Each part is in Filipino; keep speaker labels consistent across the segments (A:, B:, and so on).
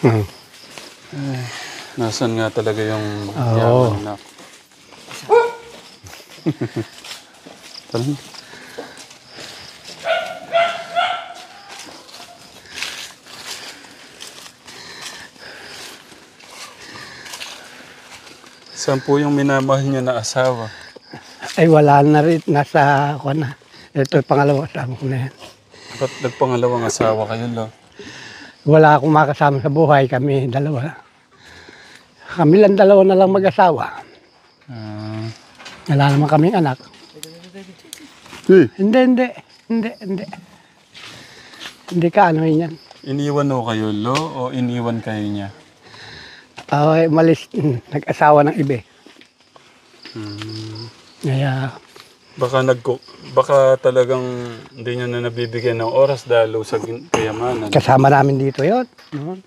A: Hmm.
B: Nasaan nga talaga yung
A: Oo.
B: yaman na? Tara. Saan po yung minamahal niyo na asawa?
A: Ay wala na rin. Nasa ako na. Ito yung pangalawa kasama ko na yan.
B: Ba't nagpangalawang asawa kayo, lo?
A: Wala akong makasama sa buhay. Kami dalawa. Kami lang dalawa na lang mag-asawa. Wala naman kaming anak. Hindi. Hindi ka ano yan.
B: Iniwan ho kayo, lo, o iniwan kayo niya?
A: Ay, malis. Nag-asawa ng iba. Kaya,
B: Baka talagang hindi niyo na nabibigyan ng oras dahil sa kayamanan.
A: kasama namin dito yun. No?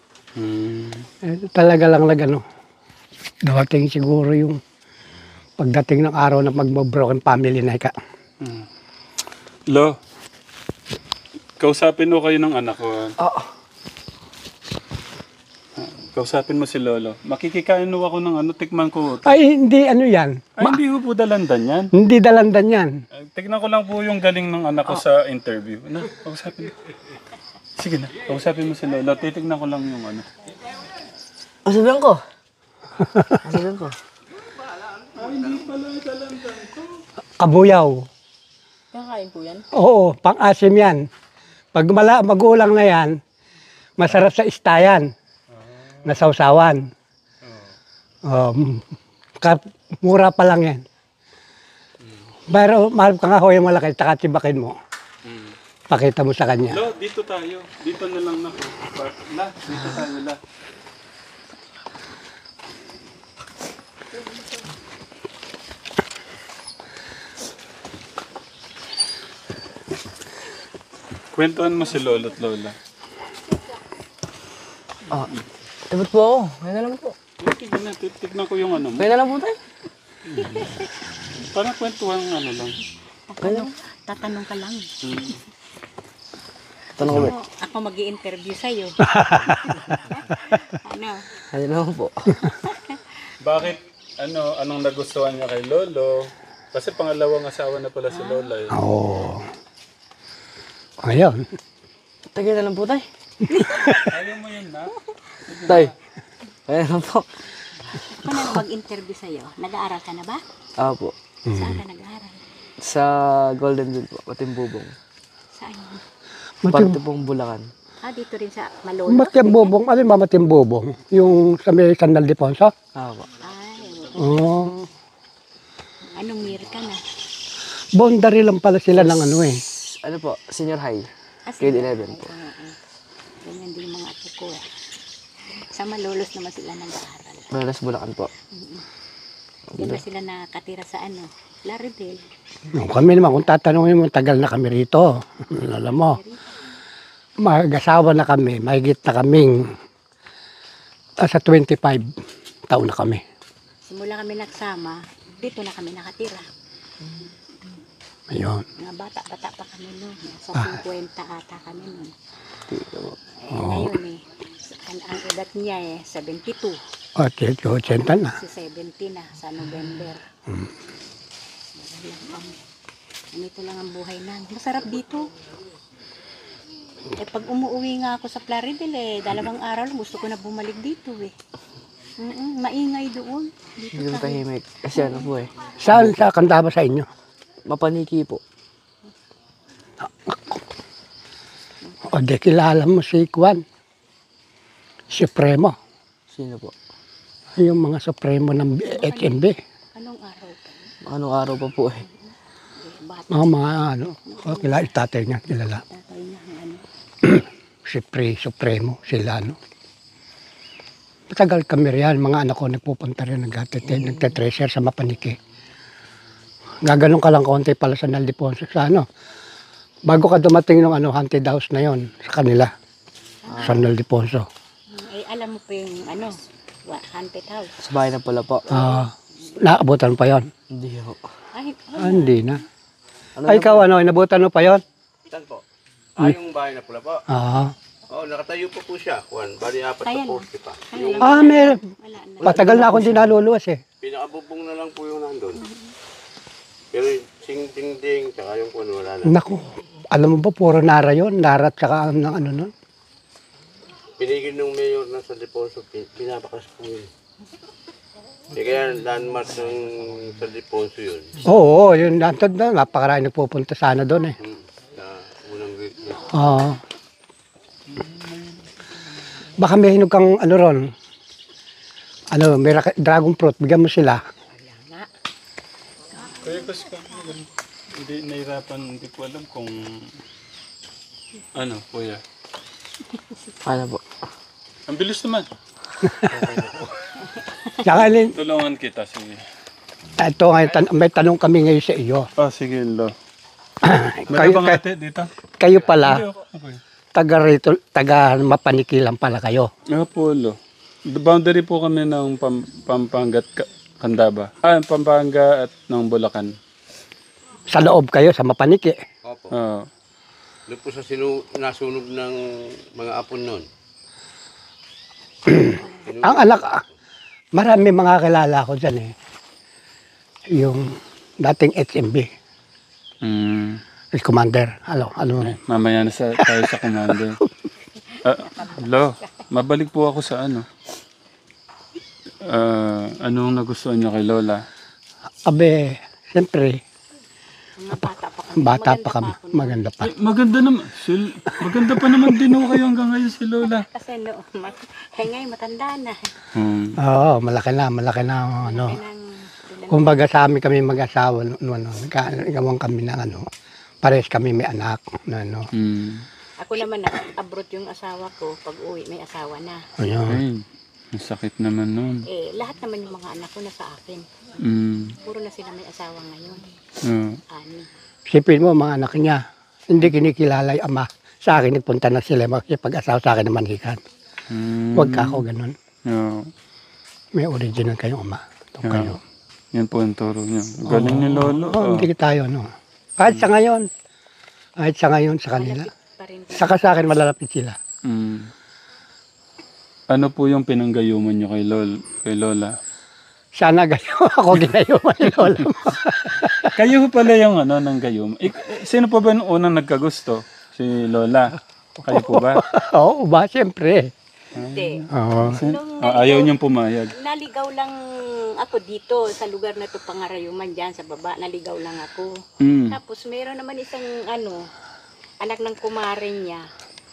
A: Talaga lang ano. Dawating siguro yung pagdating ng araw na magbo-broken family na ika.
B: Lo, kausapin mo kayo ng anak ko.
A: Oo.
B: Kausapin mo si Lolo. Makikikain mo ako ng tikman ko.
A: Ay, hindi ano yan.
B: Ay, hindi ko po dalandan yan.
A: Hindi dalandan yan.
B: Tignan ko lang po yung galing ng anak ko sa interview. Kausapin mo. Sige na, kausapin mo si Lolo. Titignan ko lang yung ano.
C: Sabihan ko. Sabihan ko.
B: Ay, hindi pala dalandan to.
A: Kabuyaw.
C: Kakain po yan?
A: Oo, pang-asim yan. Pag magulang na yan, masarap sa istayan. Nasawsawan. Mura pa lang yan. Pero mahal ka nga ho yung malaki, tsaka tibakin mo. Pakita mo sa kanya.
B: Lo, dito tayo. Dito na lang na. Dito tayo, la. Kwentuhan mo si Lolo at Lola.
C: Tabot po ako. Kaya na lang po.
B: Tignan ko yung ano mo.
C: Kaya na lang po tayo.
B: Parang kwentuhan ng ano lang.
D: Tatanong ka lang.
C: Tanong ko ba?
D: Ako mag-i-interview sa'yo. Ano?
C: Kaya na lang po.
B: Bakit, anong nagustuhan niya kay Lolo? Kasi pangalawang asawa na pala si Lola eh.
A: Oo. Ayun.
C: Tagay na lang po tayo.
B: Ayaw mo yun na?
C: Tay. Kaya na lang po.
D: Ako na mag-interview sa'yo. Nag-aaral ka na ba?
C: Po.
D: Saan ka nag-aaral?
C: Sa Golden View po. Matimbubong.
D: Saan?
C: Parte pong Bulacan.
D: Dito rin sa Malolo?
A: Matimbubong. Ano yung matimbubong? Yung sa may San Ildefonso?
C: Po.
D: Ay,
A: Oo.
D: anong year ka na?
A: Boundary lang pala sila ng ano eh.
C: Ano po? Senior high.
D: Sige.
C: Grade 11 po.
D: Ganyan din yung mga apo ko. Sa Malolos naman sila nag-aaral.
C: Manalas Bulacan po.
D: Di ba sila nakatira sa Laredale?
A: No, kami naman, kung tatanungin mo, tagal na kami rito. Alam mo, mag-asawa na kami, mahigit na kaming sa 25 taon na kami.
D: Simula kami nagsama, dito na kami nakatira.
A: Ayun.
D: Mga bata-bata pa kami noon. Sa 50 ata kami noon. Ngayon ang edad niya 72.
A: O, 80 na.
D: Si 70 na sa November. Ganito lang ang buhay na. Masarap dito. Pag umuwi nga ako sa Plaridel, 2 araw gusto ko na bumalik dito maingay doon. Dito
C: Hindi mo tahimik. Kasi ano po eh.
A: Saan sa kanta ba sa inyo?
C: Mapaniki po.
A: O, di kilala mo si Kwan. Supremo.
C: Sino po?
A: Yung mga Supremo ng HMB.
D: Anong araw pa?
C: Anong araw pa po eh.
D: Bata
A: Mga kilala, tatay niya, kilala.
D: tatay niya.
A: Supremo, sila, Matagal kami riyan, mga anak ko nagpupunta rin, nagte-treasure sa Mapaniki. Gaganon ka lang konti pala sa Naldiponso, sa bago ka dumating ng haunted house na yon sa kanila, sa Naldiponso.
D: Alam mo pa yung haunted house.
C: Sa bahay na pala po.
A: Naabutan pa yon.
C: Hindi po.
D: Ay,
A: Hindi na. Ay, ikaw, inabutan mo pa yon?
E: Saan po? Yung bahay na pula po.
A: Ah,
E: Oo, nakatayo pa po siya. Juan, bali apat
D: Kaya
E: na
D: na.
E: poste pa.
D: Kaya lang.
A: Ah, may
D: Wala na.
A: patagal na akong di naluluwas eh.
E: Pinakabubong na lang po yung nandun. Pero yung sing-ding-ding, tsaka yung kung wala na.
A: Naku, alam mo ba, puro nara yun. Nara at saka ng ano nun.
E: Pinigil ng mayor ng San Ildefonso, pinabakas po yun. Kaya landmark ng San Ildefonso yun.
A: Oo, yun. Nantod na, napakarami nagpupunta sana doon eh.
E: Sa unang
A: Oo. Baka may hinog kang ano ron. Ano, may dragon fruit. Bigyan mo sila.
B: Kaya kasi hindi nahirapan, hindi ko alam kung ano, kuya.
C: Ano po?
B: Ang bilis naman.
A: Tsaka,
B: Tulungan kita, sige.
A: ito ngayon, may tanong kami ngayon sa iyo.
B: Ah, sige, lo.
A: kayo,
B: Meron bang ate dito?
A: kayo
B: Hindi,
A: pala,
B: okay.
A: taga rito, taga Mapaniki lang pala kayo.
B: Nga po, lo. The boundary po kami ng Pampanga at Candaba. Pampanga at ng Bulacan.
A: Sa loob kayo, sa Mapaniki.
E: Opo.
B: Oo.
E: Doon po sa nasunog ng mga apon noon.
A: Ang anak, marami mga kilala ko dyan eh. Yung dating HMB,
B: Mm.
A: commander. Ano?
B: Mamaya na tayo sa commander. Lo, mabalik po ako sa ano. Anong nagustuhan niyo kay Lola?
A: Abe, siyempre,
D: Mga bata pa kami.
A: bata pa kami. Maganda pa.
B: Maganda naman. Maganda pa naman din ho kayo hanggang ngayon si Lola.
D: Kasi no, ngayon matanda na.
A: Oo, malaki na ano. Kumbaga sa amin kami mag-asawa, nagkagawan kami ng ano. Pares kami may anak na ano.
D: Ako naman nag-abroad yung asawa ko. Pag uwi, may asawa na.
A: Ayun.
B: Ay, ang sakit naman nun.
D: Lahat naman yung mga anak ko nasa akin. Puro na sila may asawa ngayon. Ani.
A: Sipin mo, mga anak niya, hindi kinikilala yung ama. Sa akin, nagpunta na sila makikipag-asawa sa akin ng manhikan. Huwag ka ako ganun.
B: Yeah.
A: May original kayong ama. Ito kayo.
B: Yan po ang turo niya. Galing ni Lolo.
A: Hindi tayo, no. Kahit sa ngayon. Sa kanila.
D: Pa rin.
A: Saka sa akin, malalapit sila.
B: Ano po yung pinanggayuman niyo kay Lola?
A: Sana gayo ako ginayuman ni Lola mo.
B: Kayo pala yung ano ng gayum. Sino po ba yung unang nagkagusto? Si Lola. Kayo po ba?
A: Oo ba? Siyempre.
D: Hindi.
A: Oo.
B: Ayaw niyang pumayag.
D: Naligaw lang ako dito sa lugar na to, Pangarayuman dyan sa baba. Naligaw lang ako. Tapos meron naman isang anak ng kumare niya.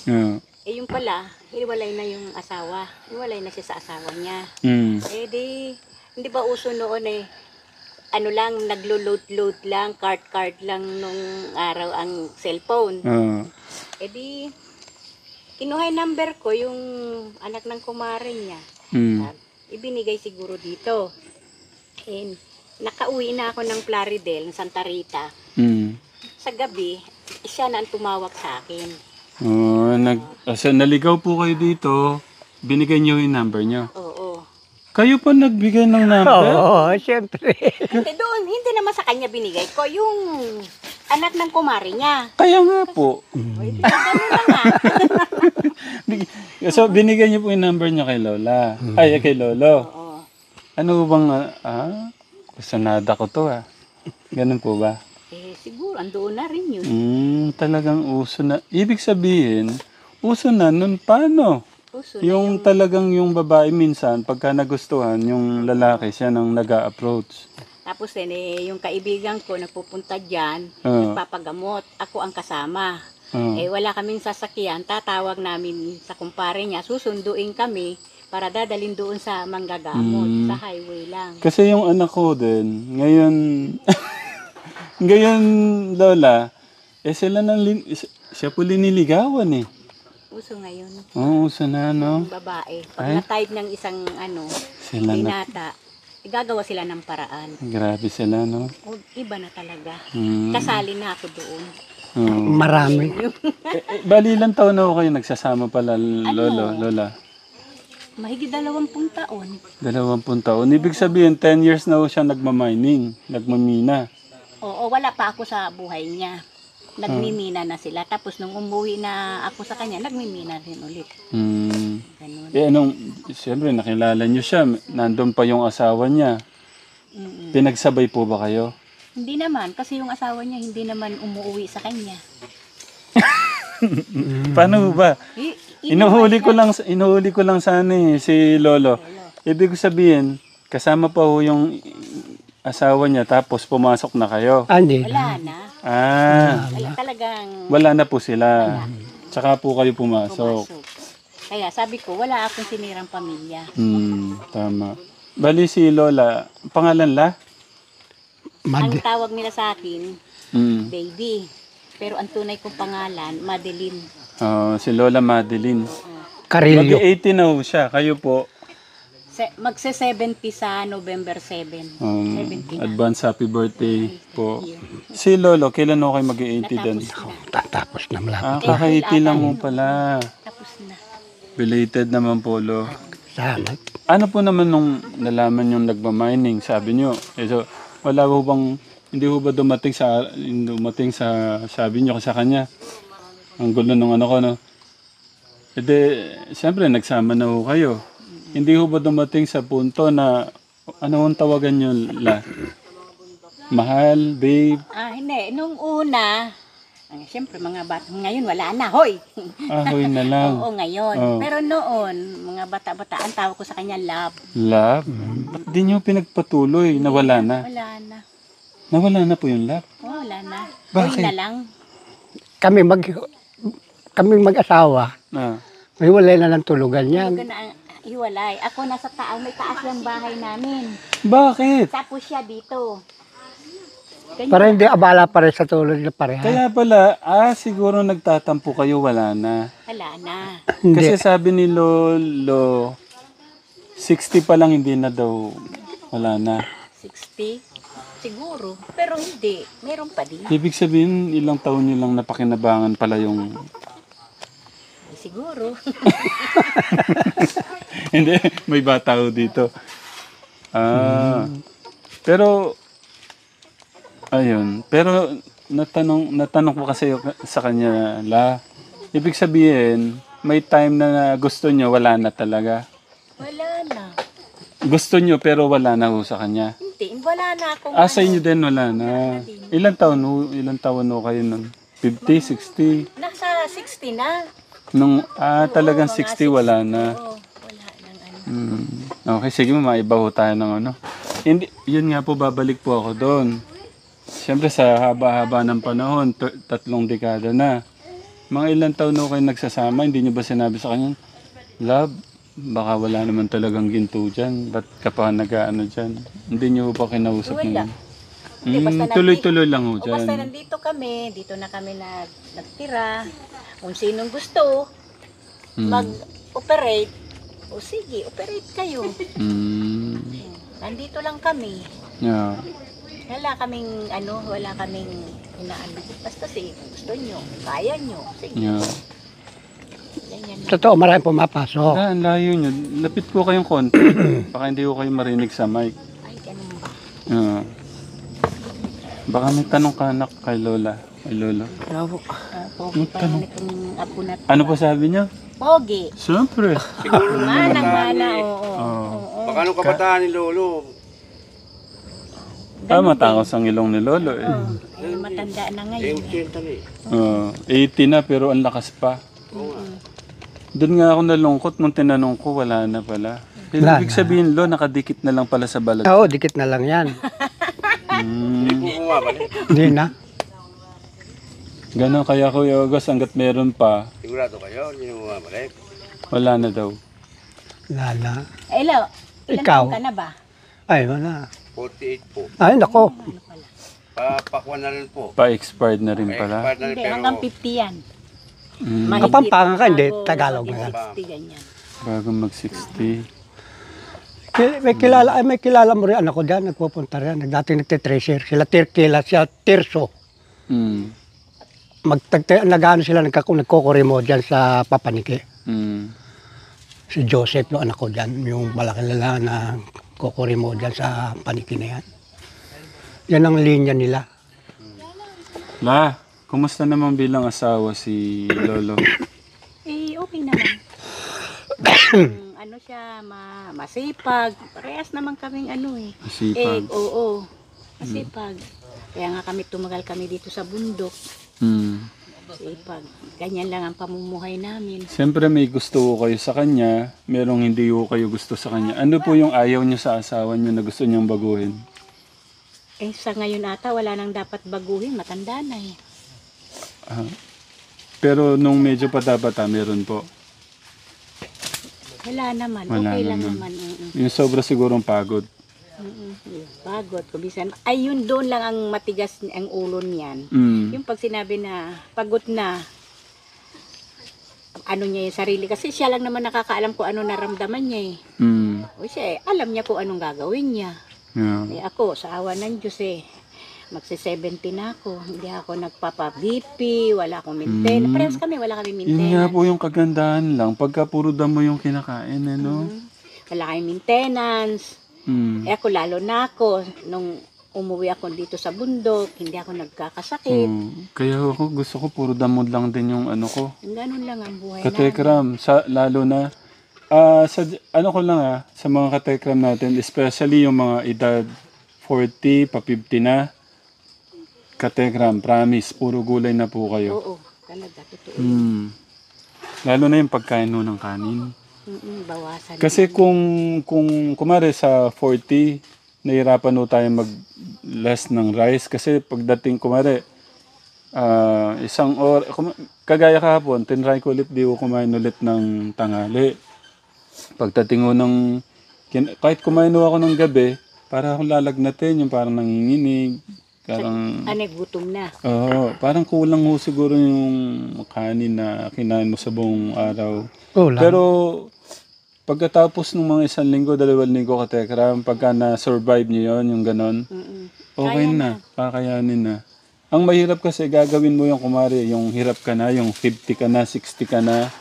B: Yeah.
D: Yung pala, hiwalay na yung asawa. Hiwalay na siya sa asawa niya. Hindi ba uso noon ano lang, naglo-load lang, card lang nung araw ang cellphone. Kinuha yung number ko, yung anak ng kumare niya. Ibinigay siguro dito. And nakauwi na ako ng Plaridel, ng Santa Rita. Sa gabi, siya na ang tumawag sa akin.
B: So naligaw po kayo dito, binigay niyo yung number niyo.
D: Oo.
B: Kayo pa nagbigay ng number?
A: Oo, siyempre.
D: Hindi naman sa kanya binigay ko, yung anak ng kumare niya.
B: Kaya nga po.
D: Ganun na nga.
B: So binigay niyo po yung number niyo kay Lola. Ay, kay Lolo.
D: Oo.
B: Ano bang, kusanada ko to Ganun po ba?
D: Siguro, andoon na rin yun.
B: Talagang uso na. Ibig sabihin, uso na nun paano?
D: Uso na
B: Yung talagang yung babae minsan, pagka nagustuhan, yung lalaki siya nang nag-a-approach.
D: Tapos yung kaibigan ko nagpupunta dyan, nagpapagamot. Ako ang kasama. Wala kaming sasakyan, tatawag namin sa kumpare niya, susunduin kami para dadalhin doon sa manggagamot, sa highway lang.
B: Kasi yung anak ko din, ngayon, Lola, siya po liniligawan
D: Uso ngayon.
B: Oo, uso na, no?
D: Babae. Pag na-type ng isang
B: Sila na.
D: binata, gagawa sila ng paraan.
B: Grabe sila, no?
D: Iba na talaga. Kasali na ako doon.
A: Marami.
B: Bali ilang taon na kayo nagsasama pala, Lola?
D: Mahigit 20 taon.
B: 20 taon. Ibig sabihin, 10 years na siya nagmamining, nagmamina.
D: Oo, wala pa ako sa buhay niya. nagmimina na sila. Tapos nung umuwi na ako sa kanya, nagmimina rin ulit. Ganun.
B: Siyempre nakilala niyo siya, nandun pa yung asawa niya. Pinagsabay po ba kayo?
D: Hindi naman, kasi yung asawa niya hindi naman umuwi sa kanya.
B: Paano ba? Inuhuli ko lang sana si Lolo. Ibig sabihin, kasama pa ho yung asawa niya tapos pumasok na kayo.
A: Hindi.
D: Wala na. Wala talagang
B: Wala na po sila. Tsaka po kayo pumasok.
D: pumasok. Kaya sabi ko, wala akong sinirang pamilya.
B: Tama. Bali si Lola, pangalan la?
D: Ang tawag nila sa akin,
B: Mm.
D: baby. Pero ang tunay kong pangalan, Madeline.
B: Si Lola Madeline.
A: Karilyo.
B: Mag-80 na ho siya. Kayo po.
D: Magse-70 sa November 7. 70 na.
B: Advance happy birthday po. Si Lolo, kailan ho kayo mag-80 din?
A: Tatapos na malapit.
B: Kaka-80 lang mo pala.
D: Tapos na.
B: Belated naman po, Lo.
A: Sana.
B: Ano po naman nung nalaman yung nagmamining? Sabi nyo, so, wala ho bang, hindi ho ba dumating sa sabi nyo sa kanya? Ang gulo nung ano ko, no? E de, siyempre, nagsama na ho kayo. Hindi ho ba dumating sa punto na, ano ang tawagan nyo, la? Mahal, babe?
D: Hindi. Nung una, siyempre mga bata, ngayon wala na, hoy!
B: Ahoy na lang.
D: Oo, ngayon.
B: Oo.
D: Pero noon, mga bata-bata, ang tawag ko sa kanya, love.
B: Love? Ba't di nyo pinagpatuloy? Nawala na?
D: Wala na.
B: Nawala na po yung love?
D: Wala na.
B: Bakit?
D: Hoy na lang.
A: Kami mag-asawa. May walay na ng tulugan yan.
D: Huwag na ang hiwalay. Ako nasa taas, may taas yung bahay namin.
B: Bakit?
D: Tapos siya dito. Ganyan.
A: Para hindi abala pa rin sa tulog na pareha.
B: Kaya pala, siguro nagtatampo kayo, wala na.
D: Wala na.
A: Hindi.
B: Kasi sabi ni Lolo, 60 pa lang hindi na daw, wala na.
D: 60? Siguro. Pero hindi. Meron pa din.
B: Ibig sabihin, ilang taon nyo lang napakinabangan pala yung...
D: Siguro.
B: Hindi, may bata ko dito. Pero, ayun. Pero, natanong ko kasi sa kanya, ibig sabihin, may time na gusto nyo, wala na talaga.
D: Wala na.
B: Gusto nyo, pero wala na ho sa kanya.
D: Hindi. Wala na akong
B: Sa inyo din, wala na. Ilang taon ho kayo nun? 50, 60?
D: Nasa 60 na.
B: Nung, talagang 60, wala na.
D: Oo. Wala nang ano.
B: Okay, sige, maiba ho tayo ng ano. Hindi, yun nga po, babalik po ako doon. Siyempre, sa haba-haba ng panahon, 3 dekada na. Mga ilang taon ho kayo nagsasama, hindi nyo ba sinabi sa kanya, love, baka wala naman talagang ginto dyan. Ba't ka pa nag-ano dyan? Hindi nyo ba kinausap
D: Wala.
B: nyo?
D: Hindi, basta
B: Tuloy-tuloy lang ho
D: O basta
B: dyan.
D: nandito kami, dito na kami nagtira. Kung sinong gusto mag-operate, o sige, operate kayo. Nandito lang kami.
B: Yeah.
D: Wala kaming inaano. Basta kung gusto nyo, kaya nyo, sige.
B: Yeah.
D: Ganyan.
A: Totoo, maraming pumapasok.
B: Ang layo nyo. Lapit po kayong konti. Baka hindi ko kayo marinig sa mic.
D: Ay, ganun ba?
B: Baka may tanong ka anak kay Lola. Kay Lolo.
D: Pogi pa rin itong apo na to.
B: Ano pa sabi niya?
D: Pogi.
B: Siyempre.
D: Manang-mana, oo.
E: Baka nung kabataan ni Lolo,
B: Matangos ang ilong ni Lolo eh.
D: Ay, matanda na ngayon.
E: 80 na
B: 80 na pero ang lakas pa. Doon nga ako nalungkot nung tinanong ko, wala na pala. Ibig sabihin, Lo, nakadikit na lang pala sa balat.
A: Oo, dikit na lang yan.
E: Hindi po bumabalik.
A: Hindi na.
B: Ganon kaya Kuya August, hanggat meron pa,
E: Sigurado kayo, hindi na bumabalik.
B: wala na daw.
A: Lala.
D: Elo, ilan
A: Ikaw?
D: taon ka na ba?
A: Ay, wala.
E: 48 po.
A: Ay, nako.
E: Papakuan na rin po.
B: Pa-expired na rin pala.
E: Expired na rin
D: Hindi,
E: pero
D: hanggang 50 yan.
B: Mm,
D: Mahigit
A: Kapampangan ka, hindi.
D: bago
A: Tagalog
D: maging
A: na yan.
D: 60, ganyan.
B: bago mag-60.
A: May kilala mo rin anak ko dyan, nagpupunta rin. Dating nagtitracer. Sila siya Tirso.
B: Mm.
A: Nag-ano sila, nagkukurimo dyan sa Papaniki. Si Joseph, yung anak ko dyan, yung malaking lala na kukurimo dyan sa Paniki na yan. Yan ang linya nila.
B: La, Kumusta naman bilang asawa si Lolo?
D: Eh, okay naman. Ano siya, masipag. Parehas naman kaming ano eh.
B: Masipag.
D: Oo. Masipag. Kaya nga tumagal kami dito sa bundok.
B: Hmm.
D: Masipag. Ganyan lang ang pamumuhay namin.
B: Siyempre may gusto ko kayo sa kanya, merong hindi ko kayo gusto sa kanya. Ano po yung ayaw niyo sa asawa niyo na gusto niyong baguhin?
D: Eh, sa ngayon ata, wala nang dapat baguhin. Matanda na eh.
B: Pero nung medyo bata-bata, meron po.
D: Wala naman.
B: Wala
D: Okay lang
B: naman.
D: naman.
B: Yung sobra sigurong pagod.
D: Pagod. Kumisan. Ay, yun doon lang ang matigas ang ulo niyan.
B: Mm.
D: Yung pag sinabi na pagod na, ano niya yung sarili. Kasi siya lang naman nakakaalam kung ano naramdaman niya eh.
B: Mm.
D: O siya alam niya kung anong gagawin niya.
B: Yeah.
D: Eh ako, sa awa ng Diyos magsi-70 na ako. Hindi ako nagpapa-BP, wala akong maintenance. Parehas kami, wala kami
B: Yun nga
D: maintenance.
B: po yung kagandahan lang. Pagka puro damo yung kinakain, ano?
D: Wala kami maintenance.
B: Mm.
D: Eh ako, lalo na ako, nung umuwi ako dito sa bundok, hindi ako nagkakasakit.
B: Kaya ako gusto ko puro damo lang din yung ano ko.
D: Ganun lang ang buhay namin.
B: Katekram, lalo na sa ano ko lang sa mga katekram natin, especially yung mga edad 40 pa 50 na. Katekram, promise, puro gulay na po kayo.
D: Oo, talaga, totoo.
B: Lalo na yung pagkain no ng kanin.
D: Bawasan.
B: Kasi kung kumare sa 40, nahirapan no tayo mag-less ng rice. Kasi pagdating kumare, isang or kagaya kahapon, tinry ko ulit, di ko kumain ulit ng tanghali. Pagdating ko ng, kahit kumain ako ng gabi, para akong lalagnatin, yung parang nanginginig. Parang,
D: gutom na.
B: parang kulang ho siguro yung kanin na kinain mo sa buong araw.
A: Kulang.
B: Pero pagkatapos ng mga 1 linggo, 2 linggo katekram, pagka na-survive niyo yon yung ganon, okay na, kakayanin na. Ang mahirap kasi gagawin mo yung kumari, yung hirap ka na, yung 50 ka na, 60 ka na,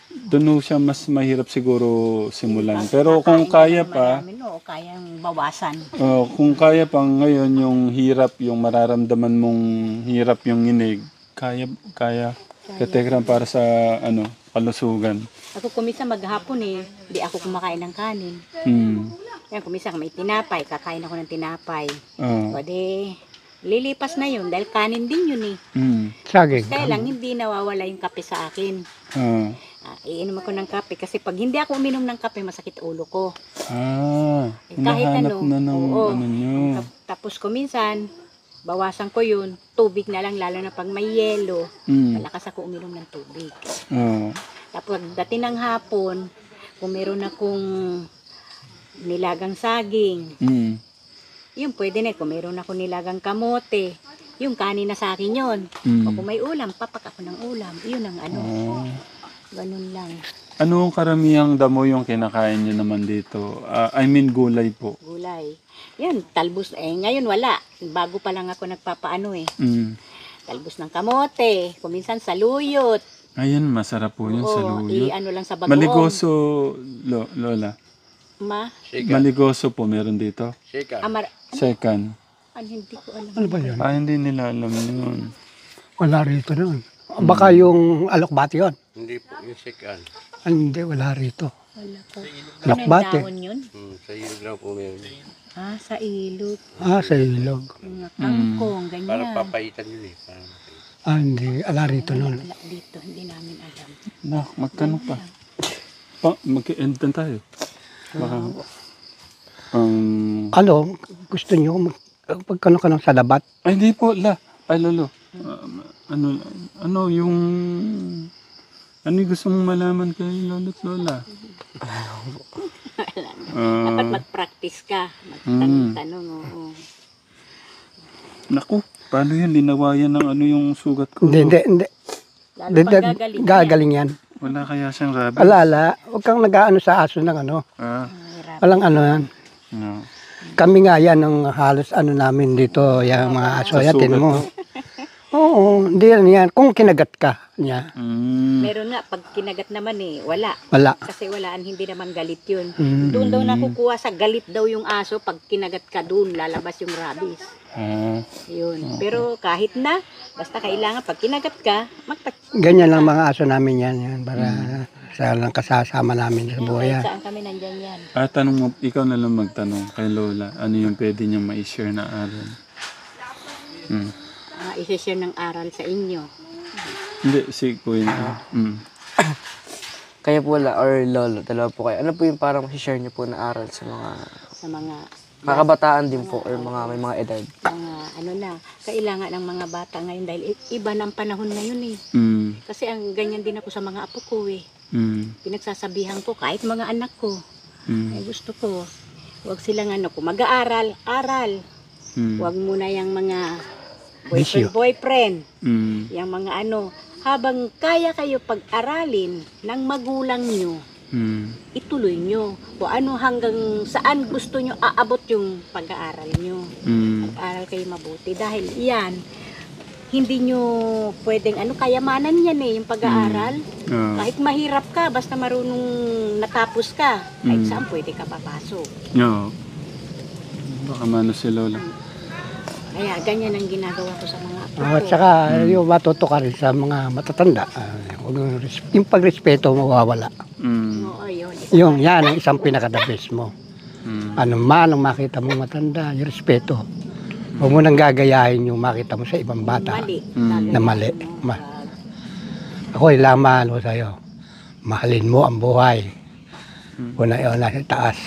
B: doon siya mas mahirap siguro simulan. Pero kung kaya pa,
D: Kayang bawasan.
B: kung kaya pa ngayon yung hirap, yung mararamdaman mong hirap yung inig, kaya. Katekram para sa kalusugan.
D: Ako kumisa maghapon di ako kumakain ng kanin. Yan, kumisa may tinapay, kakain ako ng tinapay. O di, lilipas na yun dahil kanin din yun
A: Saging.
D: Kaya lang hindi nawawala yung kape sa akin. Iinom ako ng kape kasi pag hindi ako uminom ng kape, masakit ulo ko.
B: Hinahanap na ng
D: oo.
B: ano nyo.
D: Tapos kuminsan, bawasan ko yun, tubig na lang, lalo na pag may yelo, malakas ako uminom ng tubig. Tapos dating ng hapon, kung meron akong nilagang saging, yun pwede na, kung meron ako nilagang kamote, yung kanin na sa akin yun. O kung may ulam, papak ako ng ulam. Yun ang ganun lang.
B: Ano ang karamihang damo yung kinakain nyo naman dito? I mean gulay po.
D: Gulay. Yan, talbos. Ngayon wala. Bago pa lang ako nagpapaano Talbos ng kamote. Kuminsan saluyot.
B: Ayun, masarap po yun sa luyot.
D: Ano lang sa bagoong.
B: Maligoso, Lola.
E: Shika.
B: Maligoso po meron dito.
E: Shika.
B: Second.
D: Hindi ko alam.
A: Ano ba yun?
B: Hindi nila alam yun.
A: Wala rito noon. Baka yung alokbati yun.
E: Hindi po, yung shikan.
A: Hindi, wala rito.
D: Wala po.
A: Alokbati.
D: Ano yung dahon yun?
E: Sa ilog lang po meron.
D: Sa ilog.
A: Sa ilog.
D: Mga kangkong, ganyan.
E: Para papaitan yun Para
A: Hindi, wala rito noon.
D: Wala dito, hindi namin alam.
B: Magtanong pa. Mag-end na tayo. Baka,
A: Gusto nyo pagkano ka ng salabat?
B: ay, hindi po, Ay, Lolo. Ano yung gusto mong malaman kay Lolo at Lola?
D: Dapat mag-practice ka. Magtanong-tanong.
B: Naku, paano yan? Linawayan ng yung sugat ko.
A: Hindi.
D: Lalo pag
A: Gagaling yan.
B: Wala kaya siyang rabies?
A: Alala, huwag kang nag-aano sa aso ng Walang yan.
B: No.
A: Kami nga yan ng halos namin dito, yung mga aso. Yan, tinan mo. Oo, hindi yan. Kung kinagat ka niya,
D: Meron nga, pag kinagat naman wala.
A: wala.
D: Kasi walaan, hindi naman galit yun.
A: Mm.
D: Doon daw nakukuha sa galit daw yung aso, pag kinagat ka doon, lalabas yung rabies. Yun. Pero kahit na, basta kailangan pag kinagat ka,
A: Ganyan lang mga aso namin yan para sa lang kasasama namin sa buhay.
D: kahit saan kami nandyan yan.
B: Tanong mo, ikaw na lang magtanong kay Lola, ano yung pwede niyang ma-share na aral?
D: Isa-share ng aral sa inyo.
B: Hindi, si Kuya.
C: Kaya po wala, or lolo, dalawa po kayo. Ano po yung parang share niyo po na aral sa mga
D: Sa mga
C: kakabataan din po, or mga may mga edad?
D: kailangan ng mga bata ngayon dahil iba ng panahon ngayon Kasi ang ganyan din ako sa mga apo ko Pinagsasabihan ko kahit mga anak ko. Ay gusto ko, huwag silang mag-aaral, aral. Huwag muna yung mga boyfriend. Yung mga habang kaya kayo pag-aralin ng magulang nyo, ituloy nyo. O hanggang saan gusto nyo aabot yung pag-aaral nyo. Mag-aral kayo mabuti. Dahil yan, hindi nyo pwedeng kayamanan yan yung pag-aaral. Kahit mahirap ka, basta marunong natapos ka, kahit saan pwede ka papasok.
B: Baka mano si Lola.
D: Kaya ganyan ang ginagawa ko sa mga apo ko.
A: At saka yung matuto ka rin sa mga matatanda. Yung pagrespeto mawawala.
D: Oo, yun.
A: Yan ang isang pinakadabes mo. Ano man ang makita mo matanda, yung respeto. Huwag mo nang gagayahin yung makita mo sa ibang bata
D: Mali.
A: na mali. Ako ilaman ko sa'yo. Mahalin mo ang buhay. Una yun nasa taas.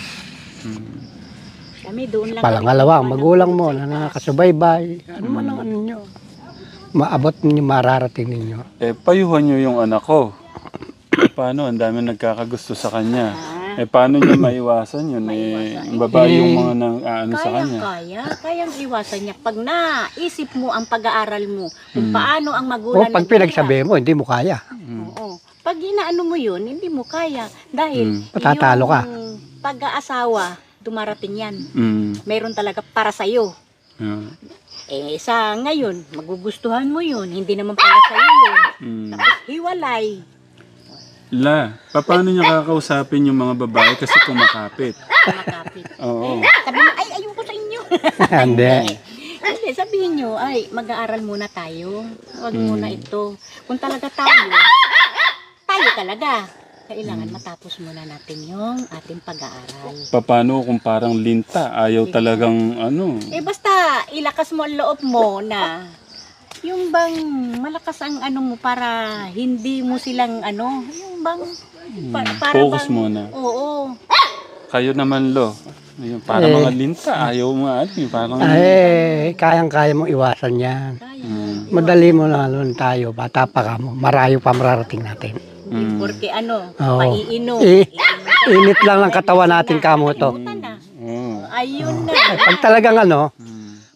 D: Kami doon lang.
A: Palangalawa, ang magulang mo na nakakasubaybay. Ano man ang nyo. Maabot ninyo, mararating ninyo.
B: Payuhan niyo yung anak ko. Paano? Ang dami nagkakagusto sa kanya. Paano niya maiwasan yun? Babae yung mga sa kanya.
D: Kayang iwasan niya. Pag naisip mo ang pag-aaral mo, kung paano ang magulang
A: Pag pinagsabi mo, hindi mo kaya.
D: Oo. Pag inaano mo yun, hindi mo kaya. Dahil
A: Patatalo ka.
D: yung pag-aasawa, dumarating yan. Meron talaga para sa'yo. Sa ngayon, magugustuhan mo yun. Hindi naman para sa'yo yun. Tapos hiwalay.
B: Paano niya kakausapin yung mga babae kasi kumakapit?
D: Kumakapit.
B: Oo.
D: Sabi mo, ay, ayun ko sa inyo.
A: Hindi.
D: Hindi, sabihin nyo, ay, mag-aaral muna tayo. Huwag muna ito. Kung talaga tayo talaga. Kailangan matapos muna natin yung ating pag-aaral.
B: Paano kung parang linta? Ayaw talagang
D: Basta ilakas mo ang loob mo na yung bang malakas ang mo para hindi mo silang yung bang para
B: focus
D: bang,
B: muna.
D: Oo.
B: Kayo naman, Lo. Yung parang mga linta, ayaw mo parang...
A: Kayang-kaya mong iwasan yan.
D: Kaya.
A: Madali mo na tayo, bata pa ka mo, marayo pa mararating natin.
D: Porque
A: Oo.
D: maiinom.
A: Init lang ng katawan natin kamo to.
D: Ayun na.
A: Pag talagang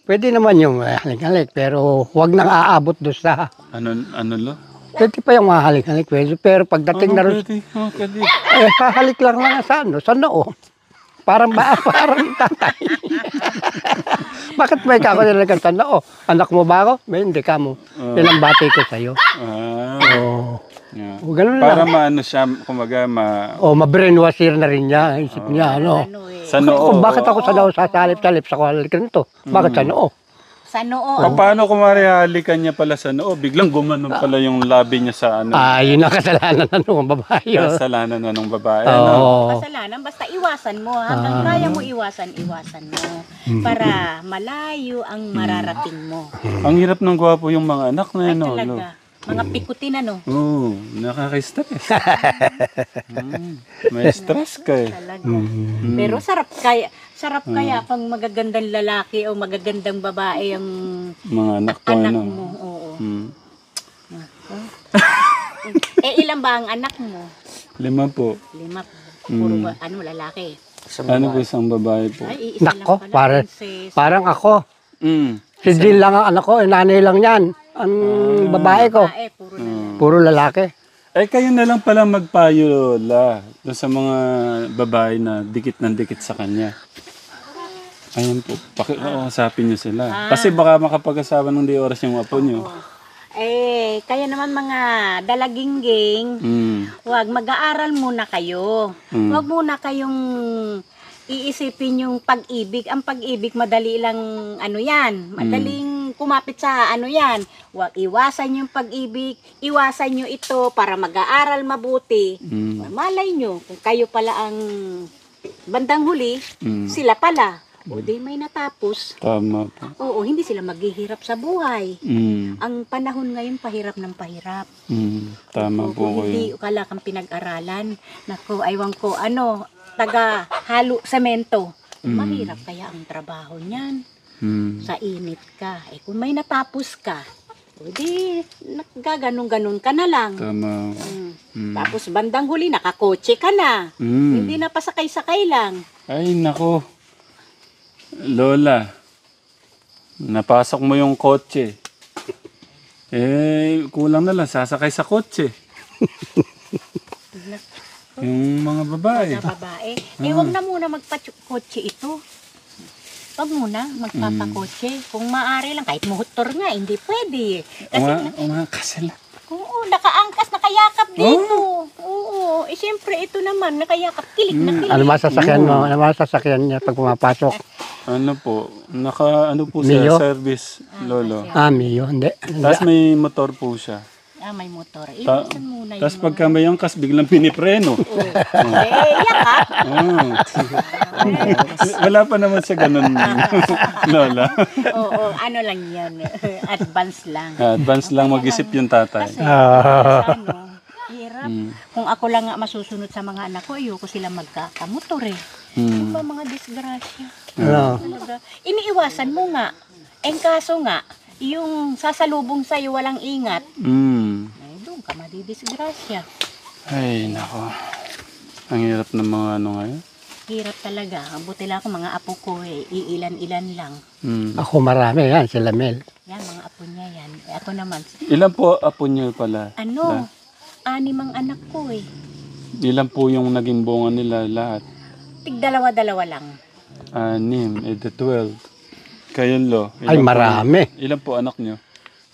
A: pwede naman yung halik-halik, pero huwag nang aabot doon sa...
B: Ano, Lo?
A: Pwede pa yung mahalik-halik, pero pagdating na rin,
B: Pwede.
A: hahalik lang sa noo. Parang tatay. Bakit may kako nilagyan sa noo? Anak mo ba ako? May hindi ka mo. Ilang bati ko sa'yo. Oo.
B: Yeah.
A: Ganun
B: Para
A: lang.
B: maano siya, kumaga
A: Ma-brainwasher na rin niya. Isip niya,
B: Sa noo.
A: Kung bakit ako sa noo sasalip-salip sa halikan to? Bakit sa noo?
D: Sa noo.
B: Paano kung halikan niya pala sa noo? Biglang gumanon pala yung labi niya sa
A: Yun ang kasalanan ng babae.
B: kasalanan na ng babae.
A: Oo.
D: Kasalanan, basta iwasan mo. Hanggang kaya mo iwasan mo. Para malayo ang mararating mo.
B: Ang hirap ng gwapo yung mga anak na
D: Ay
B: yun.
D: talaga. Mga pikutin
B: Oo, nakaka-stress. May stress ka eh.
D: Talaga. Pero sarap kaya pang magagandang lalaki o magagandang babae ang
B: Mga anak ko,
D: anak mo. Oo. Ilan ba ang anak mo?
B: 5 po.
D: 5. Puro lalaki.
B: Ano po isang babae po?
D: Ay, isa
A: Nako,
D: lang pala, princess.
A: parang ako.
B: Mm.
A: Si Jill lang ang anak ko, nanay lang yan. Ang babae ko,
D: Babae, puro lalaki.
A: puro lalaki.
B: Kayo na lang pala magpayo, doon sa mga babae na dikit ng dikit sa kanya. Ayan po, pakiusapin niyo sila. Kasi baka makapag-asawa ng di oras yung apo niyo.
D: Kaya naman mga dalagingging, wag mag-aaral muna kayo. Wag muna kayong iisipin yung pag-ibig. Ang pag-ibig madali lang ano yan, madaling kumapit sa ano yan. Wag iwasan yung pag-ibig, iwasan nyo ito para mag-aaral mabuti. Malay nyo, kung kayo pala ang bandang huli, sila pala. O di may natapos.
B: Tama po.
D: Oo, hindi sila maghihirap sa buhay. Ang panahon ngayon, pahirap ng pahirap.
B: Tama po
D: Kung hindi kala kang pinag-aralan, naku, aywan ko, taga halo semento. Mahirap kaya ang trabaho niyan. Sa init ka. Kung may natapos ka, o di, naggaganong-ganon ka na lang.
B: Tama.
D: Tapos bandang huli, nakakotse ka na. Hindi na pasakay-sakay lang.
B: Ay, nako. Lola, napasok mo yung kotse. Kulang na lang, sasakay sa kotse. Yung mga babae.
D: Sa babae. Huwag na muna magpakotse ito. Huwag muna magpapakotse. Kung maaari lang, kahit motor nga, hindi pwede.
B: Kasi lang.
D: Oo, nakaangkas, nakayakap dito. Oo, siyempre ito naman, nakayakap, kilik na kilik.
A: Ano masasakyan mo? Ano masasakyan niya pag pumapasok?
B: Ano po, ano po siya,
A: Mio?
B: service, Lolo.
A: Mio, hindi.
B: Tapos may motor po siya.
D: May motor. Iwasan muna
B: Tapos pagka may angkas, biglang pinipreno.
D: yakap.
B: Wala pa naman siya ganun, Lola.
D: Oo, ano lang yan. Advance lang.
B: Advance lang mag-isip yung tatay.
D: Hirap. Kung ako lang nga masusunod sa mga anak ko, ayoko sila magkakamotor eh. Ano ba mga disgrasya? Talaga. Iniiwasan mo nga. Kaso nga, yung sasalubong sa'yo walang ingat, doon ka madidisgrasya.
B: Ay, nako. Ang hirap ng mga ano ngayon.
D: Hirap talaga. Buti lang ako, mga apo ko iilan-ilan lang.
A: Ako marami yan, sila Mel.
D: Yan, mga apo niya yan. Ako naman,
B: Ilan po apo niyo pala?
D: 6 ang anak ko eh.
B: Ilan po yung naging bunga nila lahat?
D: Tig-dalawa-dalawa lang.
B: 6, 12. Kayo, Lo?
A: Ay, marami.
B: Ilan po anak niyo?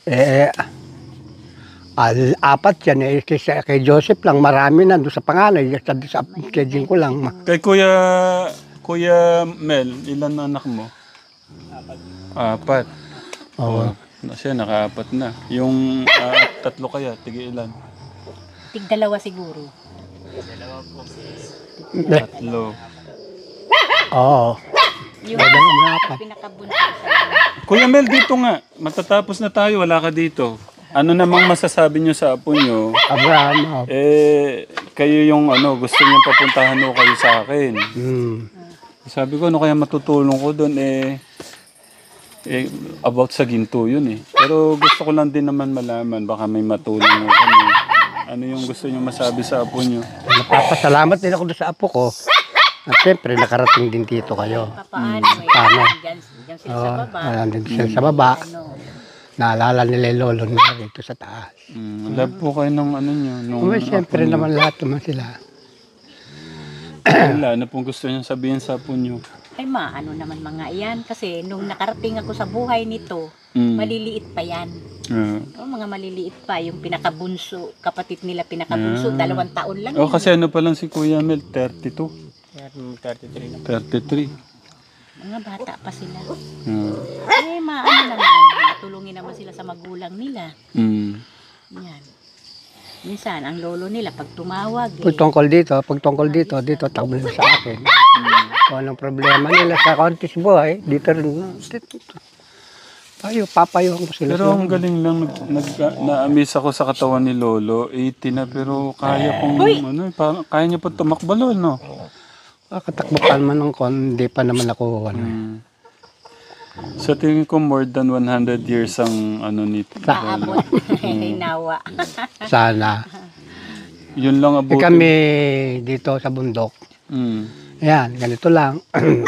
A: 4 yan eh. Kay Joseph lang, marami na doon sa panganay. Sa kejing ko lang.
B: Kay Kuya Mel, ilan na anak mo? 4.
A: Oo.
B: Siya, naka-4 na. Yung 3 kaya, tigi ilan?
D: Tig-dalawa siguro.
B: 3.
A: Oo.
D: Yung
A: Apat.
D: pinakabunso sa
B: Kuya Mel, dito nga. Matatapos na tayo, wala ka dito. Ano namang masasabi nyo sa apo nyo?
A: Abraham.
B: Kayo yung gusto nyo papuntahan mo kayo sa akin. Sabi ko, ano kaya matutulong ko doon? About sa ginto yun eh. Pero gusto ko lang din naman malaman, baka may matulong mo kami. Ano yung gusto nyo masabi sa apo nyo?
A: Napapasalamat din ako doon sa apo ko. At siyempre, nakarating din dito kayo.
D: paano.
A: Paano?
D: Diyan sila sa baba.
A: Nandun sila sa baba. Naalala nila yung lolo nila dito sa taas.
B: Love po kayo ng ano nyo. Nung
A: Siyempre naman lahat naman sila.
B: Wala, ano pong gusto nyo sabihin sa apo nyo?
D: Ano naman mga yan. Kasi nung nakarating ako sa buhay nito, maliliit pa yan. Mga maliliit pa. Yung pinakabunso, kapatid nila pinakabunso, 2 taon lang.
B: Kasi ano pa lang si Kuya Mel, 32. 33.
D: Mga bata pa sila.
B: Mm.
D: Naman, matulungin naman sila sa magulang nila. Yan. Minsan, ang lolo nila, pag tumawag,
A: Pag tungkol dito, takbo nila sa akin. Kung anong problema nila sa kontis buhay, dito rin. Papayuhan ko sila.
B: Pero ang galing lang, na-amaze ako sa katawan ni Lolo, 80 na, pero kaya pong, kaya niya pa tumakbo, Lolo, no?
A: Katakbo pa naman ng hindi pa naman ako,
B: Sa tingin ko, more than 100 years ang nito.
D: paabot. Nawa.
A: Sana.
B: Yun lang abutin.
A: Kami dito sa bundok, yan, ganito lang.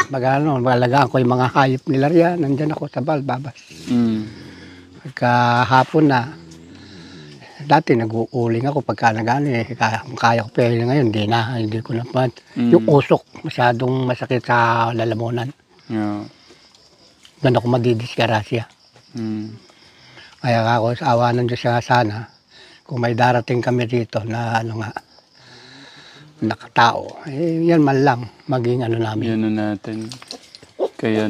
A: Magalagaan ko yung mga hayop nila riyan. Nandyan ako sa balbabas. Pagkahapon na, dati nag-uuling ako pagka kaya ko, pero ngayon hindi ko naman. Yung usok, masyadong masakit sa lalamunan.
B: Yeah.
A: Doon ako madidiskarasya. Kaya ako sa awa ng Diyos nga sana, kung may darating kami dito na nakatao, yan man lang maging namin.
B: Yan natin. Kaya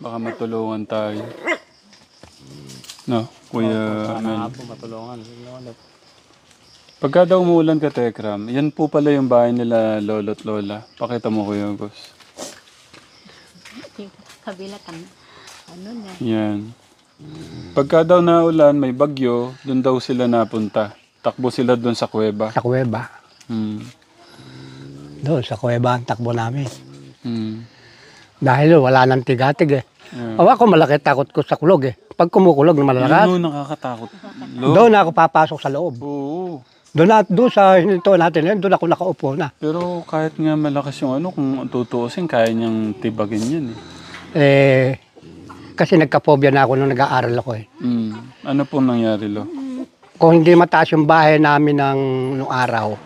B: baka matulungan tayo. No, Kuya Amel.
C: matulungan.
B: Pagka daw umuulan ka, Tekram, yan po pala yung bahay nila lolo't lola. Pakita mo, Kuya Gus.
D: Yung kabila na.
B: Yan. Pagka daw naulan, may bagyo, doon daw sila napunta. Takbo sila doon sa kuweba.
A: Sa kuweba. Doon sa kuweba ang takbo namin. Dahil wala nang tigatig Ako malaki takot ko sa kulog Pag kumukulog na malalakas,
B: Yun, nakakatakot.
A: doon ako papasok sa loob.
B: Oo.
A: Doon sa hinto natin, doon ako nakaupo na.
B: Pero kahit nga malakas yung kung tutuusin, kaya niyang tibagin yan
A: Kasi nagka-phobia na ako nung nag-aaral ako
B: Ano po nangyari, Lo?
A: Kung hindi mataas yung bahay namin nung araw,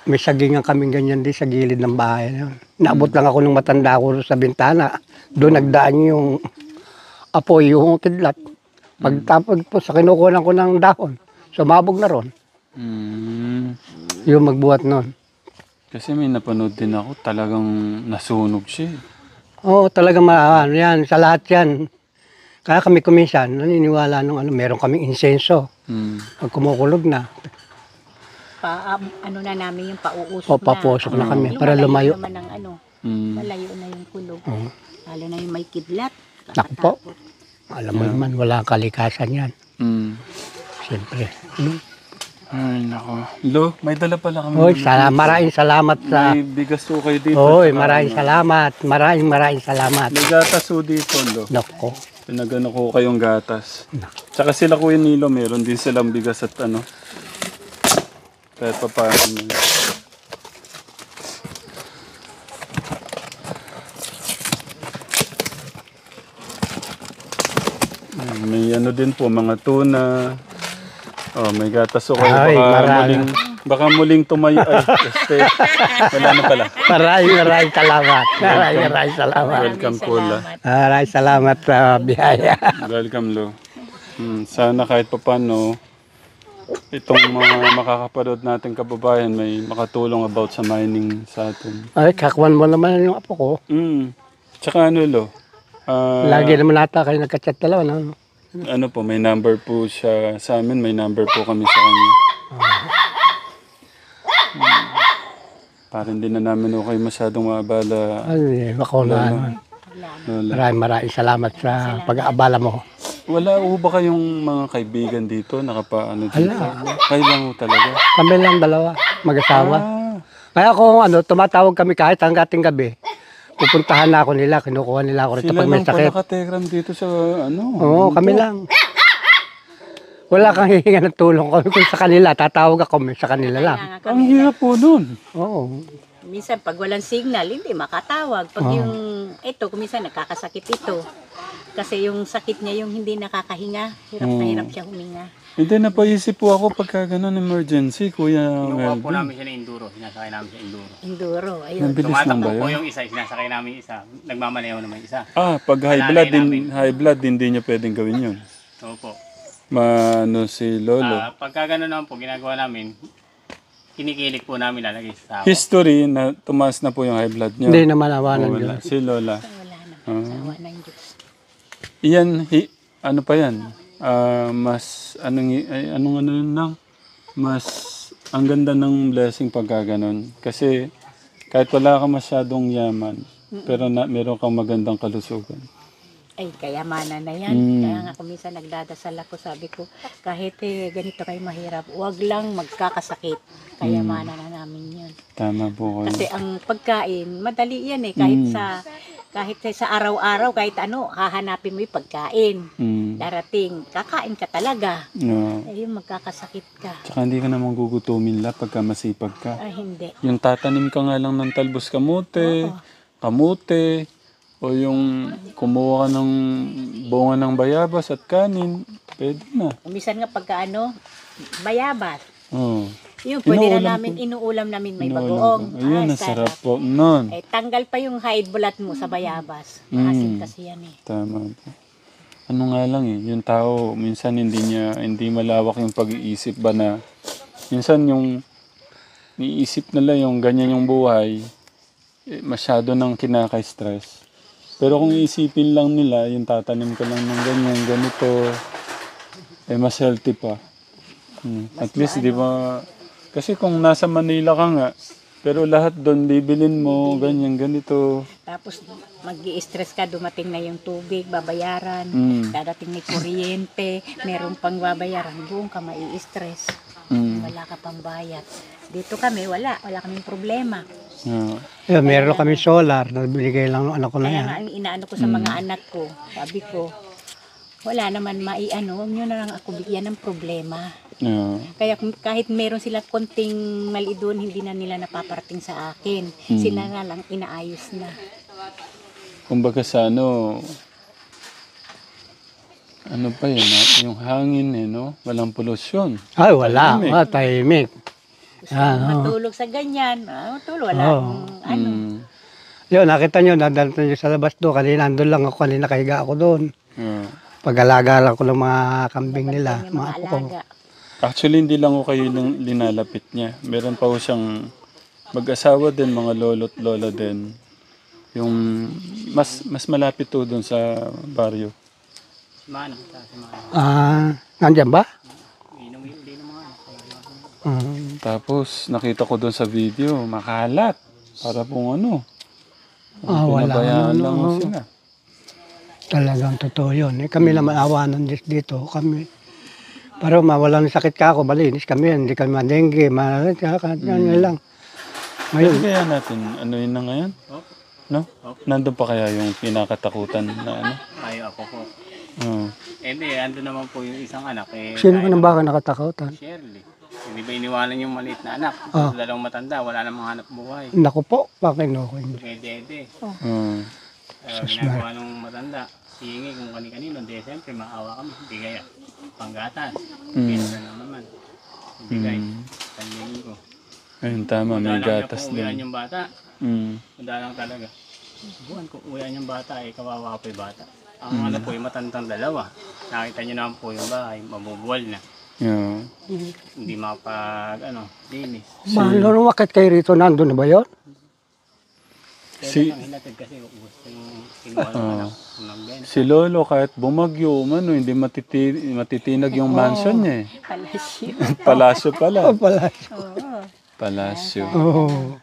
A: may sagingan kaming ganyan din sa gilid ng bahay. Naabot lang ako nung matanda ko sa bintana. Doon nagdaan yung apoy, yung kidlat. Pagtapos po sa kinukunan ko ng dahon, sumabog na ron. Yung magbuhat nun.
B: Kasi may napanood din ako, talagang nasunog siya.
A: Oo, talagang yan, sa lahat yan. Kaya kami kuminsan, naniniwala nung meron kaming insenso. Pag kumukulog na.
D: Ano na namin yung pauusok na.
A: Papusok na kami para lumayo.
D: Naman ng malayo na yung kulog. Lalo na yung may kidlat.
A: Naku po. Alam mo naman, wala kalikasan yan. Siyempre.
B: Ay, nako. Lo, may dala pala kami.
A: Oy, maraming salamat sa...
B: May bigas po kayo dito.
A: Oy, maraming salamat. Maraming salamat.
B: May gatas po dito, Lo.
A: Nako.
B: Pinagano ko kayong gatas. Tsaka sila Kuya Nilo, meron din silang bigas at kahit pa paano. May din po, mga tuna. May gatas ko kayo.
A: Ay,
B: Baka muling tumayo. Ay, wala na pala.
A: Maraming salamat. Maraming salamat.
B: Welcome, Kula.
A: Maraming salamat sa biyaya.
B: Welcome, Lo. Sana kahit pa paano, itong mga makakapanood natin kababayan may makatulong about sa mining sa atin.
A: Ay, kakuan mo naman yung apo ko.
B: Tsaka Lo?
A: Lagi naman nata kayo nagka-chat dalawa.
B: Po, may number po siya sa amin, may number po kami sa kanya. Parang hindi na namin kayo masyadong mabala.
A: Ay, ako na. Maraming salamat sa pag-aabala mo.
B: Wala ba kayong mga kaibigan dito? Dito? Kayo lang talaga?
A: Kami lang dalawa, mag-asawa. Kaya kung tumatawag kami kahit hanggating gabi, pupuntahan na ako nila, kinukuha nila ako rito pag may sakit.
B: Sila lang pala ka-Telegram dito sa
A: Oo, kami lang. Wala kang hihinga ng tulong ko. Kung sa kanila, tatawag ako sa kanila lang.
B: Ang hirap po nun.
A: Oo.
D: Minsan pag walang signal, hindi makatawag. Pag kung minsan nakakasakit ito. Kasi yung sakit niya yung hindi nakakahinga. Hirap na hirap siya huminga.
B: Hindi, napaisip po ako pagka ganun emergency, Kuya
F: Kinukuha po
B: Melvin.
F: namin siya ng enduro. Sinasakay namin siya enduro.
D: Enduro, ayun.
B: Ang bilis lang ba
F: Tumatakbo po
B: yun?
F: yung isa, sinasakay namin yung isa. Nagmamaneho naman yung isa.
B: Pag high blood, hindi niya pwedeng gawin yun.
F: Opo.
B: Si Lolo.
F: Pagka gano'n naman po, ginagawa namin, kinikilik po namin lalagay sa tao.
B: History na tumaas na po yung high blood niya.
A: Hindi naman awanan
B: Wala.
A: yun.
B: Si Lola.
D: Wala naman. Sawa ng Diyos.
B: Iyan, ano pa yan? Mas, mas, ang ganda ng blessing pagka ganun. Kasi, kahit wala ka masyadong yaman, pero meron kang magandang kalusugan.
D: Ay, kayamanan na yan. Kaya nga kung minsan nagdadasal ako, sabi ko, kahit ganito kayo mahirap, huwag lang magkakasakit. Kayamanan na namin yun.
B: Tama po kayo.
D: Kasi ang pagkain, madali yan kahit sa araw-araw, kahit hahanapin mo yung pagkain. Darating, kakain ka talaga. Ayun, magkakasakit ka.
B: Tsaka hindi ka naman gugutumin pagka masipag ka.
D: Ay, hindi.
B: Yung tatanim ka nga lang ng talbos kamote, o yung kumuha ka ng bunga ng bayabas at kanin, pwede na.
D: Umisan nga pagka bayabas.
B: Oh.
D: Yun, pwede na namin, inuulam namin may bagoong.
B: Ayun, nasarap po nun.
D: Tanggal pa yung high blood mo sa bayabas. Maasim kasi yan
B: Tama po. ano nga lang yung tao, minsan hindi malawak yung pag-iisip ba na, minsan yung iisip nila yung ganyan yung buhay, masyado nang kinaka-stress. Pero kung iisipin lang nila, yung tatanim ka lang ng ganyan, ganito, mas healthy pa. At least, di ba, kasi kung nasa Manila ka nga, pero lahat doon, bibilin mo, ganyan, ganito.
D: Tapos mag-i-stress ka, dumating na yung tubig, babayaran, dadating may kuryente, meron pang babayaran, buong ka mai-stress. Wala ka pang bayad. Dito kami, wala kaming problema.
A: Yun, meron kami solar na binigay lang ng anak ko na
D: Kaya
A: yan.
D: nga, ang inaano ko sa mga anak ko, sabi ko, wala naman huwag nyo na lang ako bigyan ng problema. Kaya kahit meron sila konting mali doon, hindi na nila napaparating sa akin. Sila na lang inaayos na.
B: Kumbaga sa ano pa yun, yung hangin no? Walang polusyon.
A: Ay, wala. Tahimik.
D: Matulog sa ganyan. Matulog, wala akong ano.
A: Yun, nakita nyo, nandito nyo sa labas doon. Kanina, nandun lang ako. Kanina, kahiga ako doon. Pag-alaga lang ko ng mga kambing nila.
D: Yung mga
A: Mga apo ko.
D: alaga.
B: Actually, hindi lang ko kayo linalapit niya. Meron pa ko siyang mag-asawa din, mga lolo't lola din. Yung mas malapit to doon sa baryo.
F: Manang, sa Manang.
A: Nandyan ba?
F: Inom mga
B: Tapos, nakita ko doon sa video, makalat. Para pong ano.
A: Wala.
B: Pinabayaan lang mo sila.
A: Talagang totoo yun. Kami naman awanan dito. Kami. Pero mawalan ng sakit ka ako, malinis kami. Hindi kami madengge, yan lang.
B: Ngayon, kaya natin, ano yun na ngayon? No? Nandun pa kaya yung pinakatakutan na ano?
F: Ayaw ako po.
B: Oo.
F: Hindi, ando naman po yung isang anak.
A: Sino ka nang baka nakatakutan?
F: Shirley. Hindi ba iniwanan yung maliit na anak? Dalawang matanda, wala namang hanap buhay.
A: Naku po, Panginoon ko hindi.
F: May dede.
B: Oo.
F: Ginagawa nung matanda. Hingi kung kani-kanino. Hindi, siyempre, maawa kami. Hindi kaya. Panggatas. Pisa lang naman. Hindi kaya. Tanlingin ko.
B: Ayun, tama. May gatas
F: Uwian
B: din.
F: yung bata. Madalang talaga. Buwan ko, uwian yung bata, kawawa po yung bata. Ang ano po, yung matandang dalawa. Nakita nyo naman po yung bahay, mabubuwal na.
B: Yeah.
F: Hindi linis.
A: Nung wakit kayo rito, nandun na ba yun?
F: Kaya lang hinatid kasi gusto yung kinuha ng anak ng benta.
B: Si Lolo, kahit bumagyo, hindi matitinag yung mansion niya eh.
D: Palasyo.
B: Palasyo pala.
A: Pala.
B: Palasyo.
A: Oo.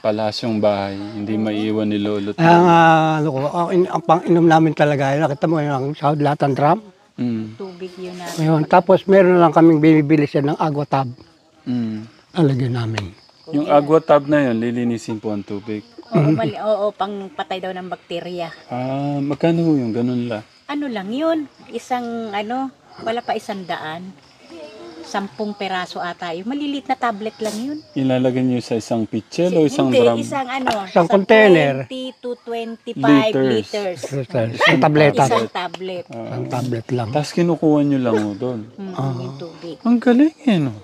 B: Palasyong bahay. Hindi maiiwan ni Lolo.
A: Ang pang-inom namin talaga, nakita mo yung sa lahat ng drum.
D: Tubig yun na.
A: Ngayon, tapos meron lang kaming binibili siya ng agua tab. Alagyan namin.
B: Yung agua tab na yun, lilinisin po ang tubig.
D: Oo, pang patay daw ng bakterya.
B: Magkano yung ganun la?
D: Ano lang yun? Wala pa 100. 10 peraso ata yun. Malilit na tablet lang yun.
B: Ilalagay niyo sa isang pitchel o isang
D: Hindi,
B: drum?
A: Isang container.
D: 20 to 25
B: Liters.
D: liters.
A: Isang tableta.
D: Isang tablet.
A: Isang tablet lang.
B: Tapos kinukuha niyo lang mo doon.
D: Yung tubig.
B: Ang galing no?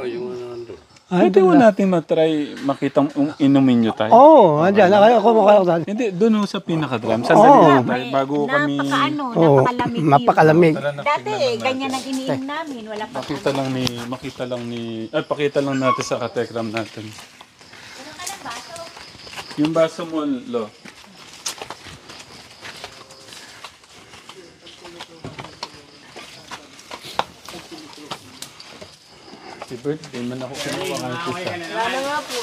E: Yung ano nandun.
B: Pwede mo natin matry, makita inumin nyo tayo.
A: Oo, andyan. Ako makakasal.
B: Hindi, doon ho sa pinaka-drum. Sandali lang tayo, bago kami...
D: Napakalamig yun.
A: Mapakalamig.
D: Dati, ganyan ang iniinom namin. Wala pa.
B: Pakita lang natin sa katekram natin. Yung baso mo, Lo. Happy birthday, man ako kinuha ng kita.
D: Wala nga po.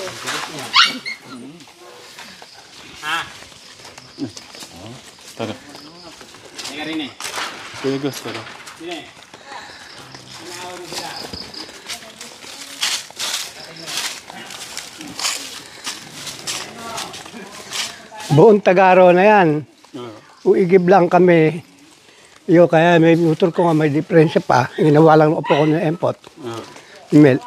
B: Tara.
F: Hindi rin eh.
B: Kuya Gus, tara.
F: Hindi.
A: Buong Tagaro na yan. Uigib lang kami. Kaya may motor ko nga may diferensya pa. Ginawa lang upo ko ng empot. Email.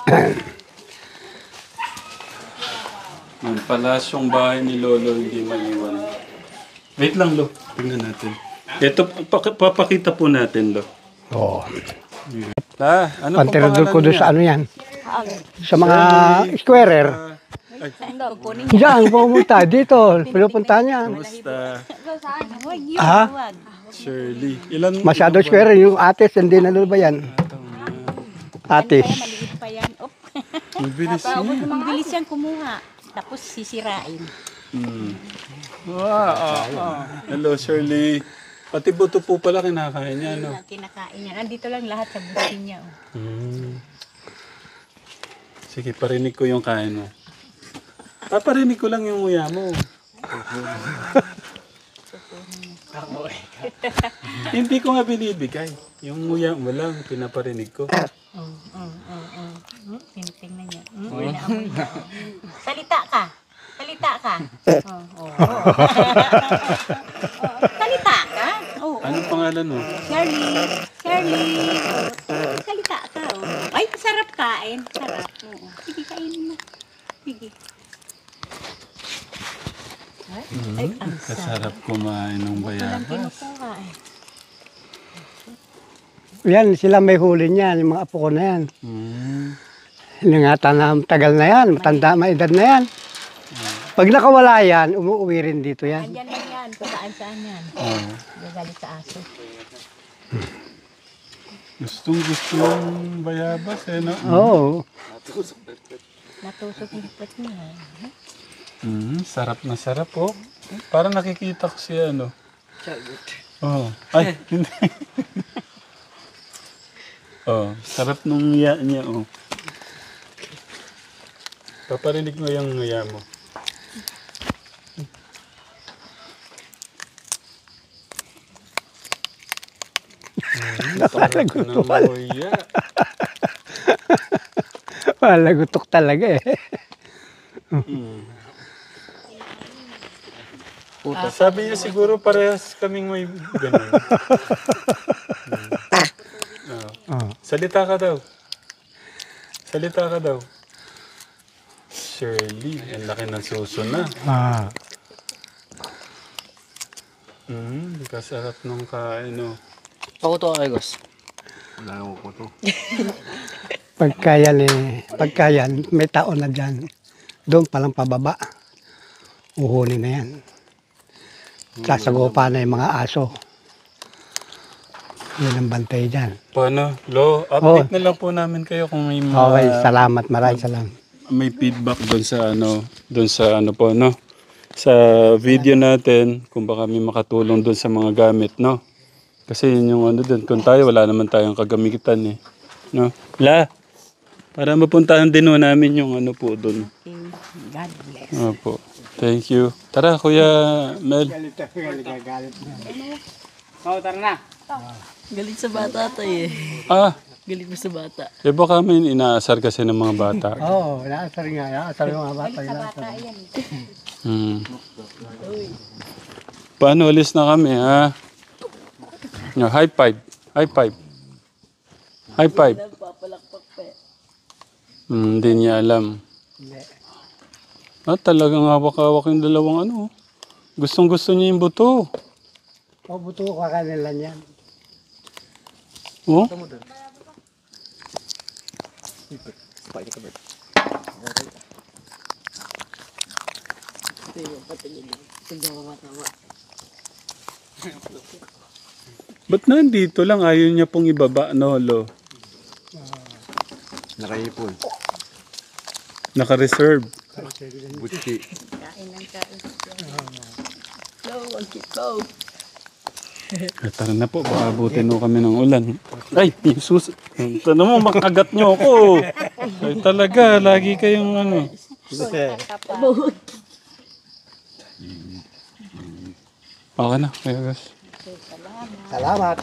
B: Yung palasyong bahay ni Lolo hindi maiwan. Wait lang, Lo. Tingnan natin. Ito, papakita po natin, Lo.
A: Oo.
B: Ano pong
A: Pantirador ko doon
B: niya?
A: sa ano yan. Sa mga squarer.
D: Kukunin
A: Diyan, pumunta. Dito, pinupunta niya.
B: Kumusta?
D: Huwag yun,
A: Ah?
D: huwag.
B: Shirley. Ilan?
A: Masyado square yung atis, hindi na ba yan? Atis.
D: Maliit pa yan. Op.
B: Mabilis niya.
D: Mabilis yan kumuha. Tapos sisirain.
B: Hello, Shirley. Pati buto po pala kinakain niya, no?
D: Kinakain niya. Nandito lang lahat sa busin niya.
B: Sige, parinig ko yung kain mo. Paparinig ko lang yung uya mo. Hindi ko nga binibigay. Yung uya mo lang, pinaparinig ko.
D: Tinitingnan niya. Inaamoy niya. Salita ka. Salita ka. Salita ka.
B: Anong pangalan mo?
D: Shirley. Shirley. Salita ka. Ay, sarap kain. Sarap. Oo. Sige, kainin mo. Sige. Ay, ang
B: Kasarap kumain ng bayabas.
D: kinukuha eh.
A: Yan, sila may huli niyan, yung mga apo ko na yan. Ingatan na tagal na yan, matanda, may edad na yan. Pag nakawala yan, umuwi rin dito yan.
D: Andyan lang yan. Kung saan yan. Gagalit sa aso.
B: Gustong gusto yung bayabas, eh, no?
A: Oo.
D: Natusok yung pet niya.
B: Sarap na sarap, oh. Parang nakikita ko siya, ano? Oh. Ay, hindi. Oh, sarap nung iya niya, oh. Paparinig mo yung iya mo. Sarap ng iya.
A: Malagutok talaga eh.
B: Sabi niya siguro parehas kaming may ganun. Salita ka daw. Salita ka daw. Shirley, ang laki ng suso na. Kasarap nung kain, oh.
C: Pakuto ka, Gos.
A: Pagka yan, may tao na dyan. Doon palang pababa. Uhuli na yan. Sasagopa na yung mga aso. Yan ang bantay dyan.
B: Paano? Lo, update na lang po namin kayo kung may
A: Okay, salamat. Maraming salamat.
B: may feedback doon sa ano po, no? Sa video natin, kung baka may makatulong doon sa mga gamit, no? Kasi yun yung ano doon, kung tayo, wala naman tayong kagamitan, eh. No? Para mapuntahan din ho namin yung ano po doon.
D: God bless.
B: Opo. Thank you. Tara, Kuya Mel.
F: Tara na.
C: Galit sa bata tayo eh.
B: Ah,
C: Galit mo sa bata.
B: eh baka may inaasar kasi ng mga bata.
A: Oo, naasar nga. Naasar yung mga bata.
D: Bata yan.
B: Paano alis na kami, ha? No, high five. High five. High five. Hindi niya alam. Talagang hawak-hawak yung dalawang ano. Gustong-gusto niya yung buto.
A: O, buto ko kanila yan.
B: Oh? Ba't nandito lang? Ayaw niya pong ibaba, no, Lo?
E: Nakaipon.
B: Naka-reserve.
E: Butchi.
B: Tara na po, baka abutin mo kami ng ulan. Ay, Jesus! Ano mo, makagat niyo ako. Ay, talaga, lagi kayong ano. Okay na, kaya guys.
A: Salamat.